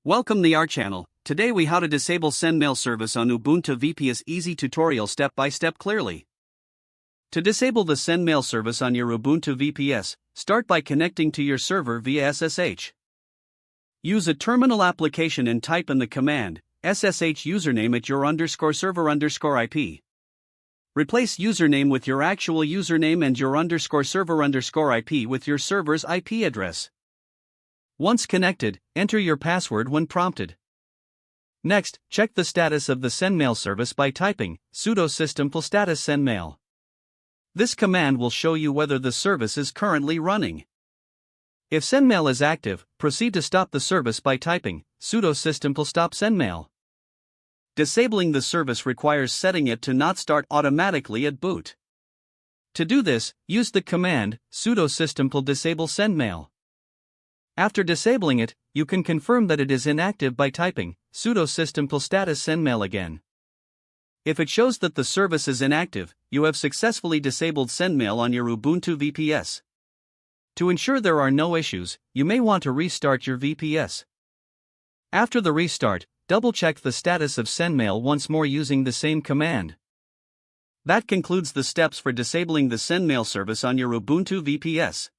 Welcome to our channel. Today we how to disable Sendmail service on Ubuntu VPS. Easy tutorial step by step clearly. To disable the Sendmail service on your Ubuntu VPS, start by connecting to your server via SSH. Use a terminal application and type in the command SSH username at your _server_IP. Replace username with your actual username and your _server_IP with your server's IP address. Once connected, enter your password when prompted. Next, check the status of the Sendmail service by typing sudo systemcll status sendmail. This command will show you whether the service is currently running. If Sendmail is active, proceed to stop the service by typing sudo systemcll stop sendmail. Disabling the service requires setting it to not start automatically at boot. To do this, use the command sudo systemcll disable sendmail. After disabling it, you can confirm that it is inactive by typing sudo systemcll status sendmail again. If it shows that the service is inactive, you have successfully disabled Sendmail on your Ubuntu VPS. To ensure there are no issues, you may want to restart your VPS. After the restart, double-check the status of Sendmail once more using the same command. That concludes the steps for disabling the Sendmail service on your Ubuntu VPS.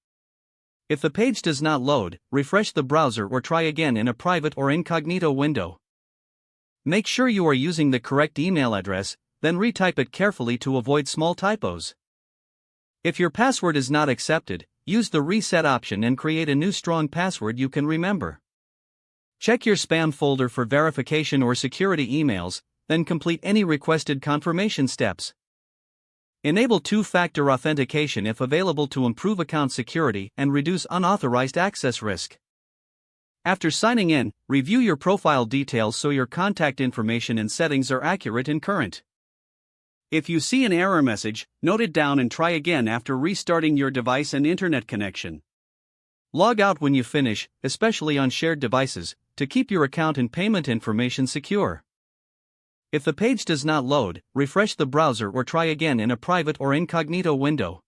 If the page does not load, refresh the browser or try again in a private or incognito window. Make sure you are using the correct email address, then retype it carefully to avoid small typos. If your password is not accepted, use the reset option and create a new strong password you can remember. Check your spam folder for verification or security emails, then complete any requested confirmation steps. Enable two-factor authentication if available to improve account security and reduce unauthorized access risk. After signing in, review your profile details so your contact information and settings are accurate and current. If you see an error message, note it down and try again after restarting your device and internet connection. Log out when you finish, especially on shared devices, to keep your account and payment information secure. If the page does not load, refresh the browser or try again in a private or incognito window.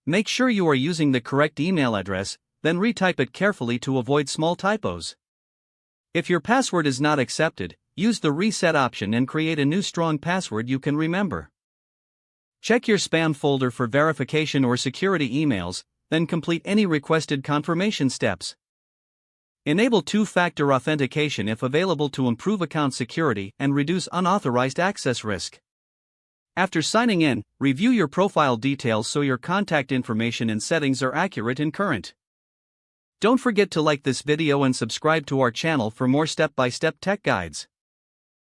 Make sure you are using the correct email address, then retype it carefully to avoid small typos. If your password is not accepted, use the reset option and create a new strong password you can remember. Check your spam folder for verification or security emails, then complete any requested confirmation steps. Enable two-factor authentication if available to improve account security and reduce unauthorized access risk. After signing in, review your profile details so your contact information and settings are accurate and current. Don't forget to like this video and subscribe to our channel for more step-by-step tech guides.